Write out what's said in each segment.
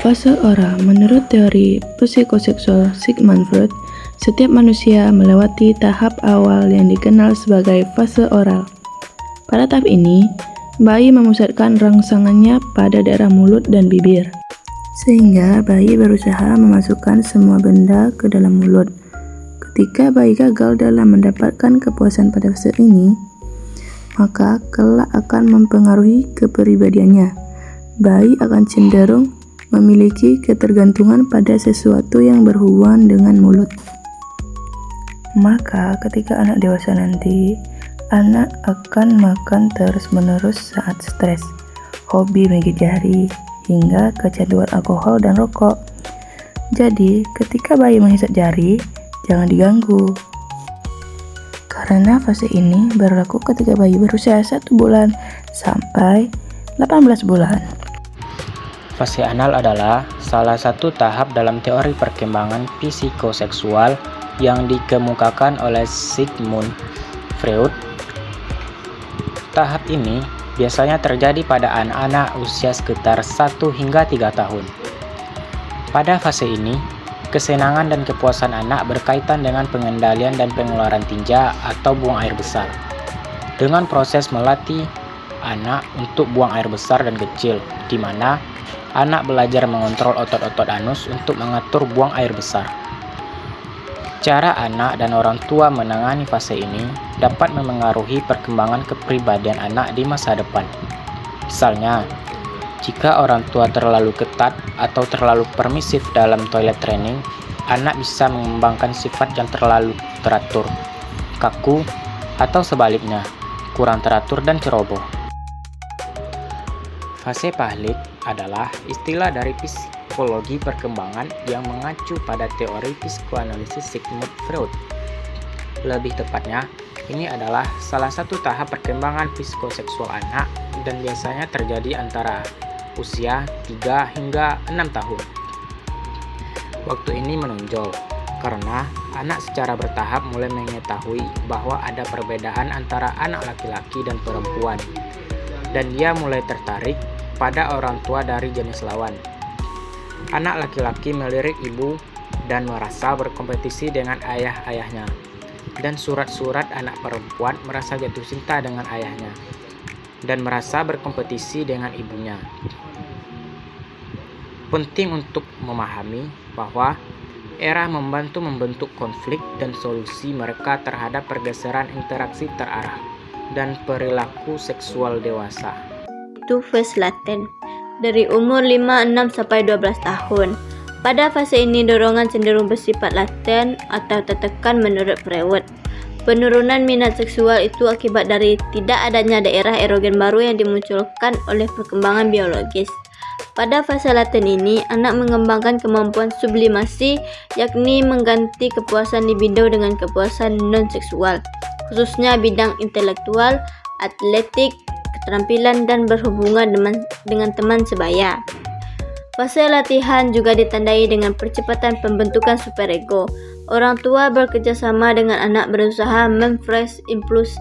Fase oral. Menurut teori psikoseksual Sigmund Freud, setiap manusia melewati tahap awal yang dikenal sebagai fase oral. Pada tahap ini, bayi memusatkan rangsangannya pada daerah mulut dan bibir, sehingga bayi berusaha memasukkan semua benda ke dalam mulut. Ketika bayi gagal dalam mendapatkan kepuasan pada fase ini, maka kelak akan mempengaruhi kepribadiannya. Bayi akan cenderung memiliki ketergantungan pada sesuatu yang berhubungan dengan mulut. Maka ketika anak dewasa nanti, anak akan makan terus-menerus saat stres, hobi menggigit jari, hingga kecanduan alkohol dan rokok. Jadi, ketika bayi menghisap jari, jangan diganggu. Karena fase ini berlaku ketika bayi berusia 1 bulan sampai 18 bulan. Fase anal adalah salah satu tahap dalam teori perkembangan psikoseksual yang dikemukakan oleh Sigmund Freud. Tahap ini biasanya terjadi pada anak-anak usia sekitar 1 hingga 3 tahun. Pada fase ini, kesenangan dan kepuasan anak berkaitan dengan pengendalian dan pengeluaran tinja atau buang air besar. Dengan proses melatih anak untuk buang air besar dan kecil, di mana anak belajar mengontrol otot-otot anus untuk mengatur buang air besar. Cara anak dan orang tua menangani fase ini dapat memengaruhi perkembangan kepribadian anak di masa depan. Misalnya, jika orang tua terlalu ketat atau terlalu permisif dalam toilet training, anak bisa mengembangkan sifat yang terlalu teratur, kaku, atau sebaliknya, kurang teratur dan ceroboh. Fase pahlik adalah istilah dari psikologi perkembangan yang mengacu pada teori psikoanalisis Sigmund Freud. Lebih tepatnya, ini adalah salah satu tahap perkembangan psikoseksual anak dan biasanya terjadi antara usia 3 hingga 6 tahun. Waktu ini menonjol karena anak secara bertahap mulai mengetahui bahwa ada perbedaan antara anak laki-laki dan perempuan, dan dia mulai tertarik pada orang tua dari jenis lawan. Anak laki-laki melirik ibu dan merasa berkompetisi dengan ayah-ayahnya, dan surat-surat anak perempuan merasa jatuh cinta dengan ayahnya dan merasa berkompetisi dengan ibunya. Penting untuk memahami bahwa era membantu membentuk konflik dan solusi mereka terhadap pergeseran interaksi terarah dan perilaku seksual dewasa. Itu fase laten dari umur 5, 6 sampai 12 tahun. Pada fase ini dorongan cenderung bersifat laten atau tertekan menurut Freud. Penurunan minat seksual itu akibat dari tidak adanya daerah erogen baru yang dimunculkan oleh perkembangan biologis. Pada fase laten ini, anak mengembangkan kemampuan sublimasi, yakni mengganti kepuasan libido dengan kepuasan non-seksual, khususnya bidang intelektual, atletik, keterampilan, dan berhubungan dengan teman sebaya. Fase latihan juga ditandai dengan percepatan pembentukan superego. Orang tua bekerjasama dengan anak berusaha memfresh impuls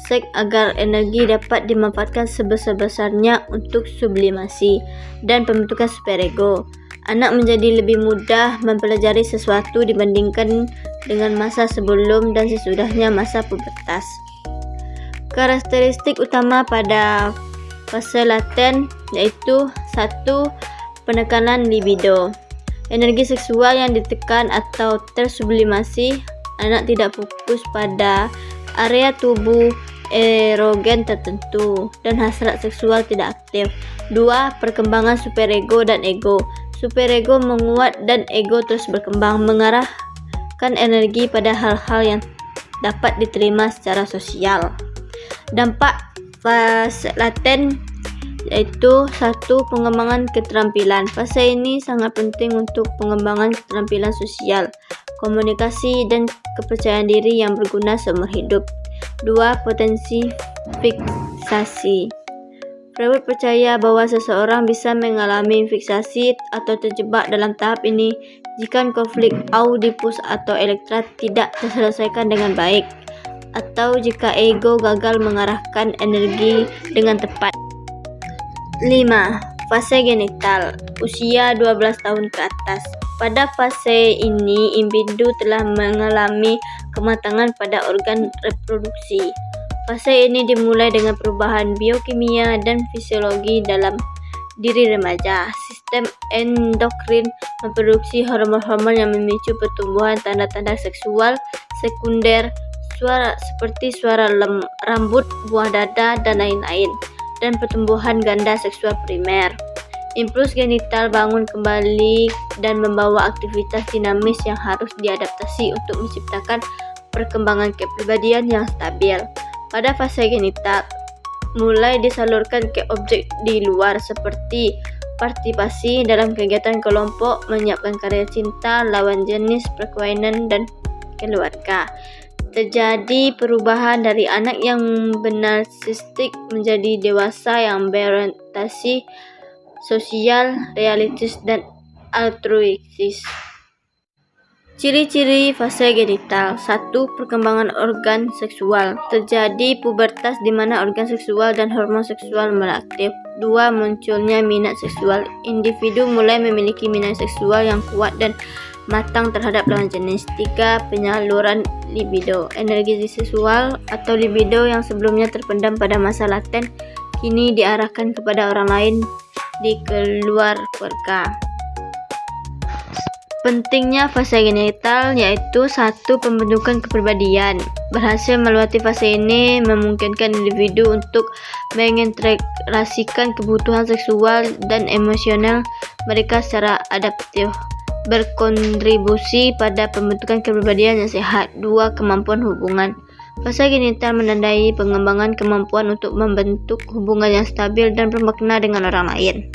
seks agar energi dapat dimanfaatkan sebesar-besarnya untuk sublimasi dan pembentukan superego. Anak menjadi lebih mudah mempelajari sesuatu dibandingkan dengan masa sebelum dan sesudahnya masa pubertas. Karakteristik utama pada fase laten yaitu 1. Penekanan libido. Energi seksual yang ditekan atau tersublimasi, anak tidak fokus pada area tubuh erogen tertentu dan hasrat seksual tidak aktif. 2. Perkembangan superego dan ego. Superego menguat dan ego terus berkembang, mengarahkan energi pada hal-hal yang dapat diterima secara sosial. Dampak fase laten yaitu 1. Pengembangan keterampilan. Fase ini sangat penting untuk pengembangan keterampilan sosial, komunikasi, dan kepercayaan diri yang berguna seumur hidup. 2. Potensi fiksasi. Freud percaya bahwa seseorang bisa mengalami fiksasi atau terjebak dalam tahap ini jika konflik Oedipus atau Elektra tidak terselesaikan dengan baik, atau jika ego gagal mengarahkan energi dengan tepat. 5. Fase genital, usia 12 tahun ke atas. Pada fase ini, individu telah mengalami kematangan pada organ reproduksi. Fase ini dimulai dengan perubahan biokimia dan fisiologi dalam diri remaja. Sistem endokrin memproduksi hormon-hormon yang memicu pertumbuhan tanda-tanda seksual sekunder, suara seperti suara rambut, buah dada, dan lain-lain, dan pertumbuhan ganda seksual primer. Impuls genital bangun kembali dan membawa aktivitas dinamis yang harus diadaptasi untuk menciptakan perkembangan kepribadian yang stabil. Pada fase genital, mulai disalurkan ke objek di luar seperti partisipasi dalam kegiatan kelompok, menyiapkan karya cinta, lawan jenis, perkawinan, dan keluarga. Terjadi perubahan dari anak yang benarsistik menjadi dewasa yang berorientasi sosial, realistis, dan altruistis. Ciri-ciri fase genital. 1. Perkembangan organ seksual. Terjadi pubertas di mana organ seksual dan hormon seksual mulai aktif. 2. Munculnya minat seksual. Individu mulai memiliki minat seksual yang kuat dan matang terhadap lawan jenis. 3. Penyaluran libido. Energi seksual atau libido yang sebelumnya terpendam pada masa laten kini diarahkan kepada orang lain di keluar keluarga. Pentingnya fase genital yaitu 1. Pembentukan kepribadian. Berhasil melewati fase ini memungkinkan individu untuk mengintegrasikan kebutuhan seksual dan emosional mereka secara adaptif, berkontribusi pada pembentukan kepribadian yang sehat. 2. Kemampuan hubungan. Fase genital menandai pengembangan kemampuan untuk membentuk hubungan yang stabil dan bermakna dengan orang lain.